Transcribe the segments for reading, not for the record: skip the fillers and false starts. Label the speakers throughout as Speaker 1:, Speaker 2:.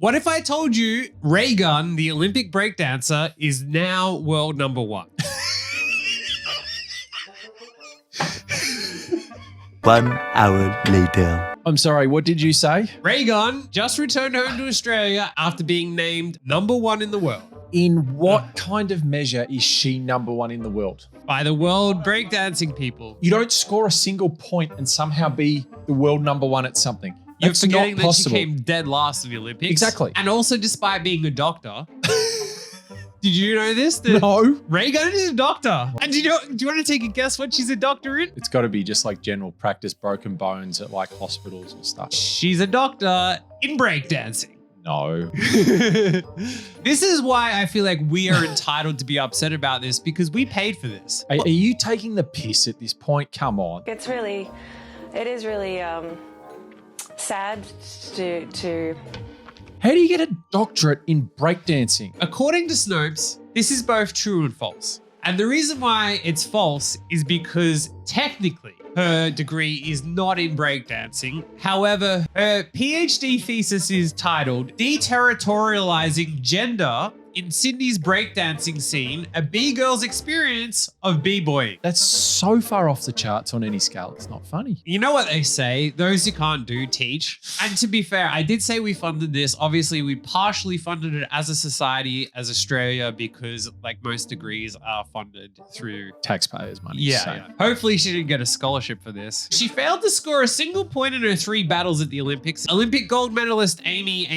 Speaker 1: What if I told you Ray Gunn, the Olympic breakdancer, is now world number one?
Speaker 2: 1 hour later.
Speaker 3: I'm sorry, what did you say?
Speaker 1: Ray Gunn just returned home to Australia after being named number one in the world
Speaker 3: In what kind of measure is she number one in the world?
Speaker 1: by the world breakdancing people.
Speaker 3: You don't score a single point and somehow be the world number one at something.
Speaker 1: You're
Speaker 3: That's
Speaker 1: forgetting
Speaker 3: not
Speaker 1: that
Speaker 3: possible.
Speaker 1: she came dead last in the Olympics.
Speaker 3: Exactly.
Speaker 1: And also, despite being a doctor, did you know this? That
Speaker 3: No.
Speaker 1: Ray Gunn is a doctor. And do you want to take a guess what she's a doctor in?
Speaker 3: It's got to be just like general practice, broken bones at like hospitals and stuff.
Speaker 1: She's a doctor in breakdancing.
Speaker 3: No.
Speaker 1: This is why I feel like we are entitled to be upset about this because we paid for this.
Speaker 3: Are you taking the piss at this point? Come on.
Speaker 4: It is really sad to
Speaker 3: How do you get a doctorate in breakdancing?
Speaker 1: According to Snopes, this is both true and false. And the reason why it's false is because technically her degree is not in breakdancing. However, her PhD thesis is titled Deterritorializing Gender in Sydney's Breakdancing Scene, a B-Girl's Experience of B-Boying.
Speaker 3: That's so far off the charts on any scale. It's not funny.
Speaker 1: You know what they say, those who can't do, teach. And to be fair, I did say we funded this. Obviously, we partially funded it as a society, as Australia, because like most degrees are funded through
Speaker 3: Taxpayers' money.
Speaker 1: Yeah,
Speaker 3: so.
Speaker 1: yeah. Hopefully she didn't get a scholarship for this. She failed to score a single point in her 3 battles at the Olympics. Olympic gold medalist Amy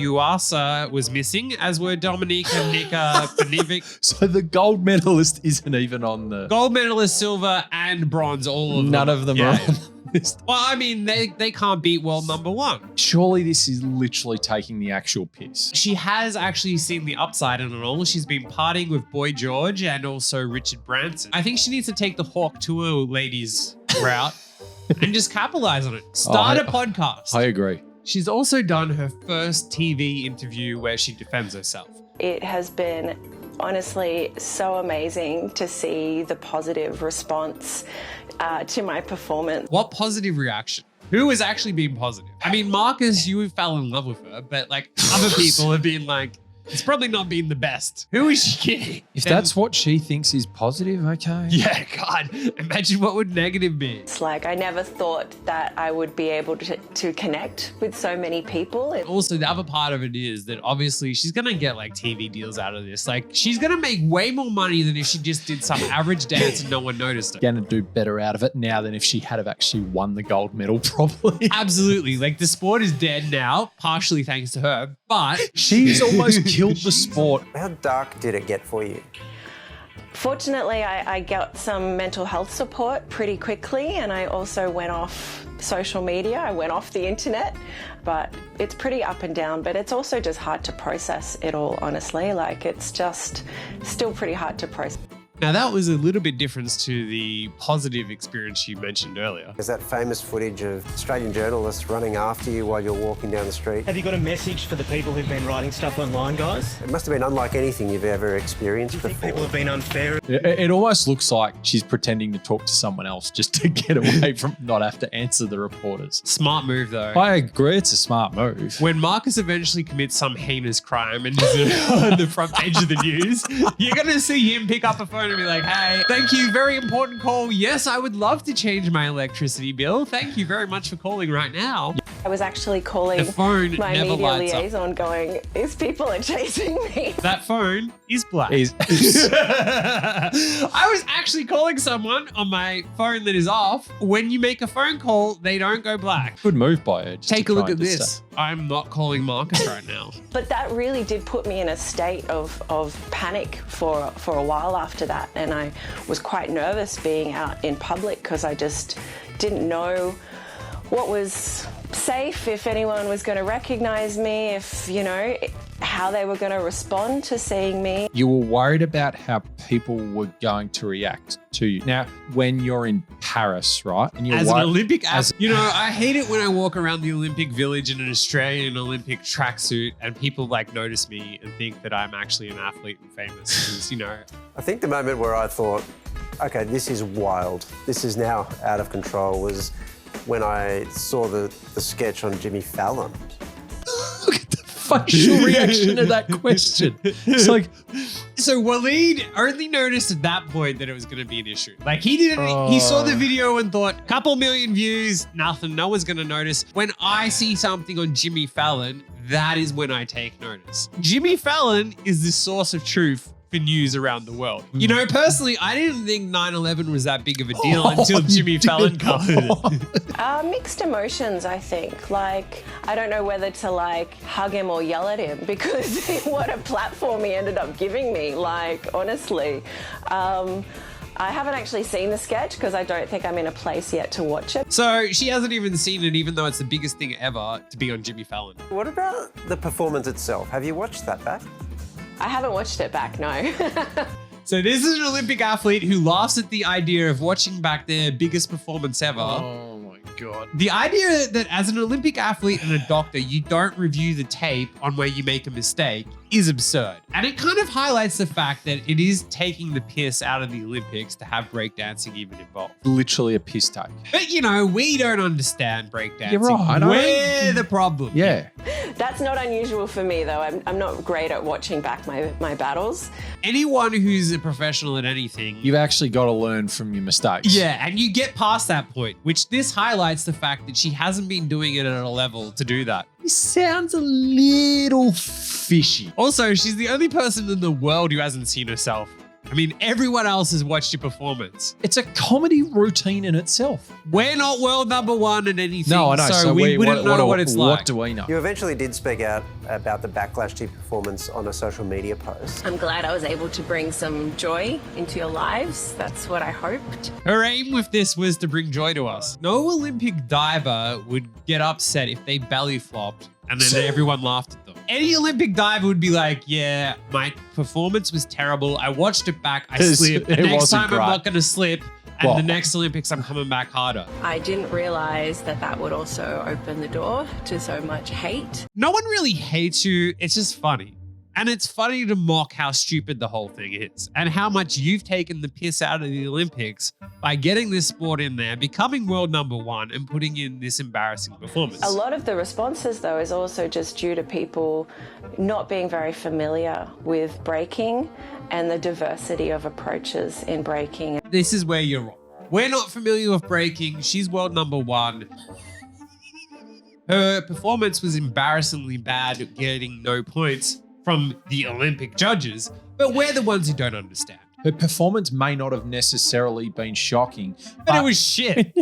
Speaker 1: Uasa was missing, as were Dominique and Nika Panivic.
Speaker 3: So the gold medalist isn't even on the...
Speaker 1: Gold medalist, silver, and bronze, all of them.
Speaker 3: None of them
Speaker 1: Yeah.
Speaker 3: are on the list.
Speaker 1: Well, I mean, they can't beat world number one.
Speaker 3: Surely this is literally taking the actual piss.
Speaker 1: She has actually seen the upside in it all. She's been partying with Boy George and also Richard Branson. I think she needs to take the Hawk Tour ladies route and just capitalize on it. Start a podcast.
Speaker 3: I agree.
Speaker 1: She's also done her first TV interview where she defends herself.
Speaker 4: It has been honestly so amazing to see the positive response to my performance.
Speaker 1: What positive reaction? Who has actually been positive? I mean, Marcus, you fell in love with her, but like other people have been like, it's probably not been the best. Who is she kidding?
Speaker 3: If that's what she thinks is positive, okay.
Speaker 1: Yeah, God, imagine what would negative be.
Speaker 4: It's like I never thought that I would be able to connect with so many people.
Speaker 1: Also, the other part of it is that obviously she's going to get like TV deals out of this. Like she's going to make way more money than if she just did some average dance and no one noticed it.
Speaker 3: Gonna do better out of it now than if she had have actually won the gold medal, probably.
Speaker 1: Absolutely. Like the sport is dead now, partially thanks to her, but
Speaker 3: She's almost killed the sport.
Speaker 5: How dark did it get for you?
Speaker 4: Fortunately, I got some mental health support pretty quickly, and I also went off social media. I went off the internet, but it's pretty up and down, but it's also just hard to process it all, honestly. Like it's just still pretty hard to process.
Speaker 1: now that was a little bit different to the positive experience you mentioned earlier.
Speaker 5: There's that famous footage of Australian journalists running after you while you're walking down the street.
Speaker 6: Have you got a message for the people who've been writing stuff online, guys?
Speaker 5: It must have been unlike anything you've ever experienced
Speaker 6: I think
Speaker 5: before.
Speaker 6: people have been unfair.
Speaker 3: It almost looks like she's pretending to talk to someone else just to get away from not have to answer the reporters.
Speaker 1: Smart move though.
Speaker 3: I agree, it's a smart move.
Speaker 1: When Marcus eventually commits some heinous crime and is on the front page of the news, you're going to see him pick up a phone and be like, hey, thank you, very important call. Yes, I would love to change my electricity bill. Thank you very much for calling right now.
Speaker 4: I was actually calling
Speaker 1: The phone
Speaker 4: my
Speaker 1: never
Speaker 4: media
Speaker 1: lights up.
Speaker 4: liaison going, these people are chasing me.
Speaker 1: That phone is black.
Speaker 3: He's-
Speaker 1: I was actually calling someone on my phone that is off. When you make a phone call, they don't go black.
Speaker 3: Good move by her. just
Speaker 1: Take
Speaker 3: to
Speaker 1: a
Speaker 3: try
Speaker 1: look at
Speaker 3: and just
Speaker 1: this. I'm not calling Marcus right now.
Speaker 4: But that really did put me in a state of panic for a while after that. And I was quite nervous being out in public because I just didn't know what was safe, if anyone was going to recognize me, if, you know, how they were going to respond to seeing me.
Speaker 3: You were worried about how people were going to react to you. Now, when you're in Paris, right? And you're
Speaker 1: As an
Speaker 3: worried-
Speaker 1: Olympic athlete, you know, I hate it when I walk around the Olympic Village in an Australian Olympic tracksuit and people like notice me and think that I'm actually an athlete and famous. Because, you know,
Speaker 5: I think the moment where I thought, okay, this is wild, this is now out of control, was when I saw the sketch on Jimmy Fallon.
Speaker 3: Look at the facial reaction to that question. It's like,
Speaker 1: So Waleed only noticed at that point that it was going to be an issue. Like he didn't, he saw the video and thought, couple million views, nothing, no one's going to notice. When I see something on Jimmy Fallon, that is when I take notice. Jimmy Fallon is the source of truth for news around the world. You know, personally, I didn't think 9/11 was that big of a deal until Jimmy Fallon covered it.
Speaker 4: Mixed emotions, I think. Like, I don't know whether to like hug him or yell at him because what a platform he ended up giving me. Like, honestly. I haven't actually seen the sketch because I don't think I'm in a place yet to watch it.
Speaker 1: So she hasn't even seen it, even though it's the biggest thing ever to be on Jimmy Fallon.
Speaker 5: What about the performance itself? Have you watched that back?
Speaker 4: I haven't watched it back, no.
Speaker 1: So this is an Olympic athlete who laughs at the idea of watching back their biggest performance ever.
Speaker 3: oh my God.
Speaker 1: The idea that as an Olympic athlete and a doctor, you don't review the tape on where you make a mistake is absurd. And it kind of highlights the fact that it is taking the piss out of the Olympics to have breakdancing even involved.
Speaker 3: Literally a piss take.
Speaker 1: But you know, we don't understand breakdancing.
Speaker 3: You're right.
Speaker 1: We're the problem.
Speaker 3: Yeah.
Speaker 4: That's not unusual for me, though. I'm not great at watching back my battles.
Speaker 1: Anyone who's a professional at anything,
Speaker 3: You've actually got to learn from your mistakes.
Speaker 1: yeah, and you get past that point, which this highlights the fact that she hasn't been doing it at a level to do that.
Speaker 3: This sounds a little fishy.
Speaker 1: Also, she's the only person in the world who hasn't seen herself. I mean, everyone else has watched your performance.
Speaker 3: It's a comedy routine in itself.
Speaker 1: We're not world number one in anything,
Speaker 3: No, I know.
Speaker 1: so we wouldn't know what it's like.
Speaker 3: What do we know?
Speaker 5: You eventually did speak out about the backlash to your performance on a social media post.
Speaker 4: I'm glad I was able to bring some joy into your lives. That's what I hoped.
Speaker 1: Her aim with this was to bring joy to us. No Olympic diver would get upset if they belly flopped and then everyone laughed at them. Any Olympic diver would be like, yeah, my performance was terrible. I watched it back. I slipped. The
Speaker 3: it
Speaker 1: next
Speaker 3: wasn't
Speaker 1: time
Speaker 3: great.
Speaker 1: I'm not going to slip. And
Speaker 3: Well-
Speaker 1: the next Olympics, I'm coming back harder.
Speaker 4: I didn't realize that would also open the door to so much hate.
Speaker 1: No one really hates you. It's just funny. And it's funny to mock how stupid the whole thing is and how much you've taken the piss out of the Olympics by getting this sport in there, becoming world number one, and putting in this embarrassing performance.
Speaker 4: A lot of the responses, though, is also just due to people not being very familiar with breaking and the diversity of approaches in breaking.
Speaker 1: This is where you're wrong. We're not familiar with breaking. She's world number one. Her performance was embarrassingly bad, getting no points from the Olympic judges, but we're the ones who don't understand.
Speaker 3: Her performance may not have necessarily been shocking,
Speaker 1: But it was shit.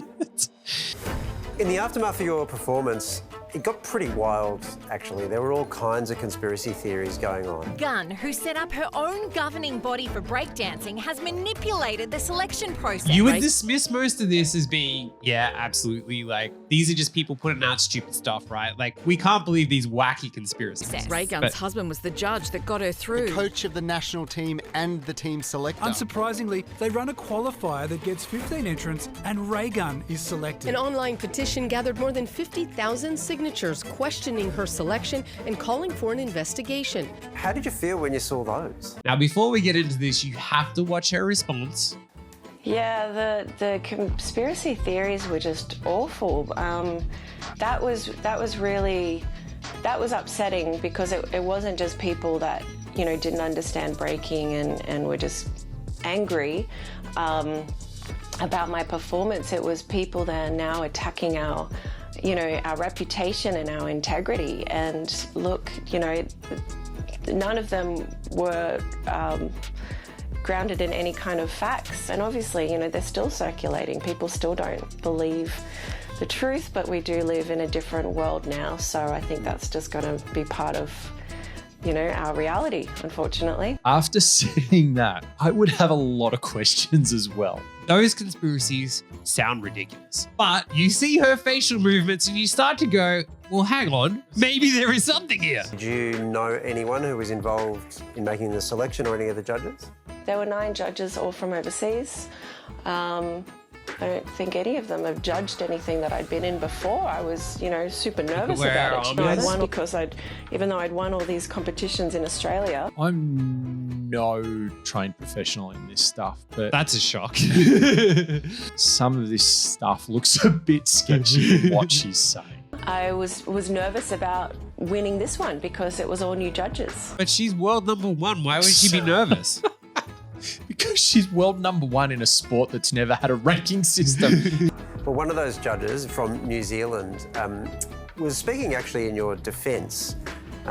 Speaker 5: In the aftermath of your performance, it got pretty wild, actually. There were all kinds of conspiracy theories going on.
Speaker 7: Gunn, who set up her own governing body for breakdancing, has manipulated the selection process.
Speaker 1: You would dismiss most of this as being, yeah, absolutely. Like, these are just people putting out stupid stuff, right? Like, we can't believe these wacky conspiracies.
Speaker 7: Ray
Speaker 8: Gunn's husband was the judge that got her through.
Speaker 9: Coach of the national team and the team selector.
Speaker 10: Unsurprisingly, they run a qualifier that gets 15 entrants and Ray Gunn is selected.
Speaker 8: An online petition gathered more than 50,000 signatures questioning her selection and calling for an investigation.
Speaker 5: How did you feel when you saw those?
Speaker 1: Now, before we get into this, you have to watch her response.
Speaker 4: Yeah, the conspiracy theories were just awful. That was upsetting because it wasn't just people that, you know, didn't understand breaking and were just angry about my performance. It was people that are now attacking our reputation and our integrity. And look, you know, none of them were grounded in any kind of facts. And obviously, you know, they're still circulating. People still don't believe the truth, but we do live in a different world now. So I think that's just going to be part of, you know, our reality, unfortunately.
Speaker 3: After seeing that, I would have a lot of questions as well.
Speaker 1: Those conspiracies sound ridiculous. But you see her facial movements and you start to go, well, hang on, maybe there is something here.
Speaker 5: Did you know anyone who was involved in making the selection or any of the judges?
Speaker 4: There were 9 judges, all from overseas. I don't think any of them have judged anything that I'd been in before. I was, you know, super nervous about it. I won because even though I'd won all these competitions in Australia.
Speaker 3: I'm no trained professional in this stuff, but
Speaker 1: That's a shock.
Speaker 3: some of this stuff looks a bit sketchy, what she's saying.
Speaker 4: I was nervous about winning this one because it was all new judges.
Speaker 1: But she's world number one. Why would she be nervous?
Speaker 3: Because she's world number one in a sport that's never had a ranking system.
Speaker 5: Well, one of those judges from New Zealand was speaking actually in your defence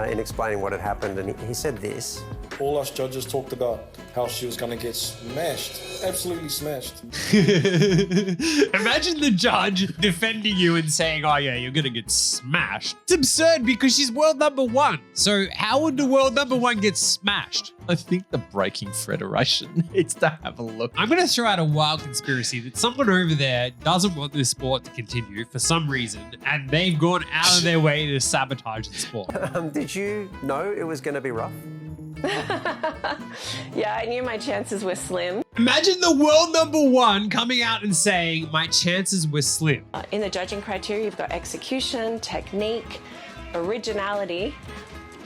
Speaker 5: in explaining what had happened, and he said this.
Speaker 11: All us judges talked about how she was going to get smashed, absolutely smashed.
Speaker 1: Imagine the judge defending you and saying, oh yeah, you're going to get smashed. It's absurd because she's world number one. So how would the world number one get smashed?
Speaker 3: I think the Breaking Federation needs to have a look.
Speaker 1: I'm going to throw out a wild conspiracy that someone over there doesn't want this sport to continue for some reason, and they've gone out of their way to sabotage the sport.
Speaker 5: Did you know it was going to be rough?
Speaker 4: Yeah, I knew my chances were slim.
Speaker 1: Imagine the world number one coming out and saying, my chances were slim.
Speaker 4: In the judging criteria, you've got execution, technique, originality,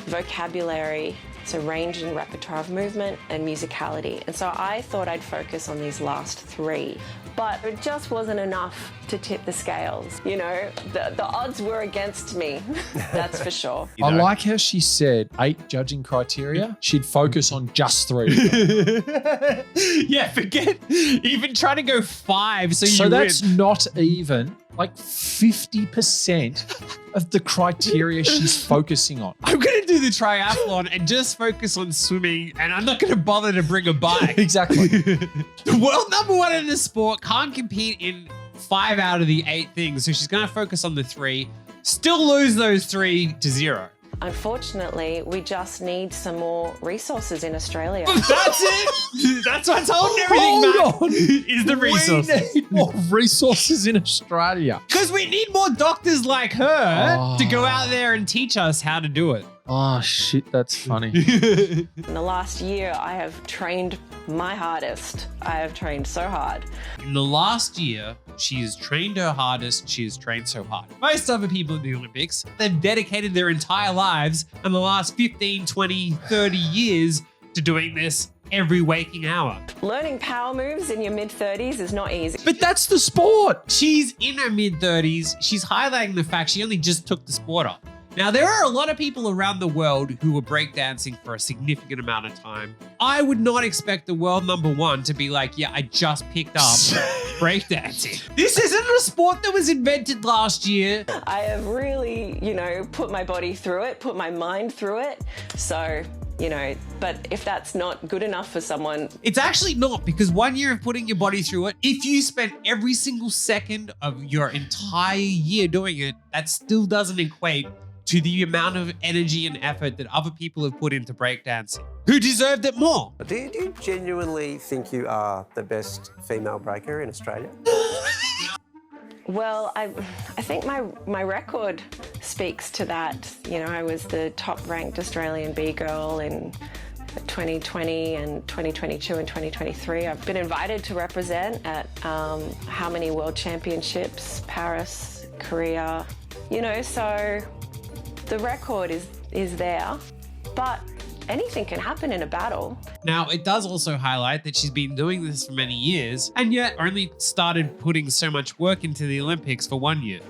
Speaker 4: vocabulary, so range and repertoire of movement, and musicality. And so I thought I'd focus on these last three, but it just wasn't enough to tip the scales. You know, the odds were against me, that's for sure.
Speaker 3: I like how she said 8 judging criteria. She'd focus on just 3.
Speaker 1: Yeah, forget even trying to go 5
Speaker 3: So
Speaker 1: you
Speaker 3: that's
Speaker 1: win.
Speaker 3: not even like 50% of the criteria she's focusing on.
Speaker 1: I'm going to do the triathlon and just focus on swimming, and I'm not going to bother to bring a bike.
Speaker 3: Exactly.
Speaker 1: The world number one in the sport can't compete in 5 out of the 8 things, so she's going to focus on the 3, still lose those 3 to 0.
Speaker 4: Unfortunately, we just need some more resources in Australia.
Speaker 1: That's it. That's what's holding everything back.
Speaker 3: Hold on.
Speaker 1: Is the resources.
Speaker 3: We need more resources in Australia.
Speaker 1: Because we need more doctors like her to go out there and teach us how to do it.
Speaker 3: Oh, shit, that's funny.
Speaker 4: In the last year, I have trained my hardest. I have trained so hard.
Speaker 1: In the last year, she has trained her hardest. She has trained so hard. Most other people in the Olympics, they've dedicated their entire lives in the last 15, 20, 30 years to doing this every waking hour.
Speaker 4: Learning power moves in your mid-30s is not easy.
Speaker 3: But that's the sport.
Speaker 1: She's in her mid-30s. She's highlighting the fact she only just took the sport up. Now, there are a lot of people around the world who were breakdancing for a significant amount of time. I would not expect the world number one to be like, yeah, I just picked up breakdancing. This isn't a sport that was invented last year.
Speaker 4: I have really, put my body through it, put my mind through it. So, but if that's not good enough for someone.
Speaker 1: It's actually not, because 1 year of putting your body through it, if you spent every single second of your entire year doing it, that still doesn't equate to the amount of energy and effort that other people have put into breakdancing, who deserved it more.
Speaker 5: Do you genuinely think you are the best female breaker in Australia?
Speaker 4: Well, I think my record speaks to that. I was the top-ranked Australian B-girl in 2020 and 2022 and 2023. I've been invited to represent at how many World Championships, Paris, Korea, so the record is there, but anything can happen in a battle.
Speaker 1: Now, it does also highlight that she's been doing this for many years and yet only started putting so much work into the Olympics for 1 year.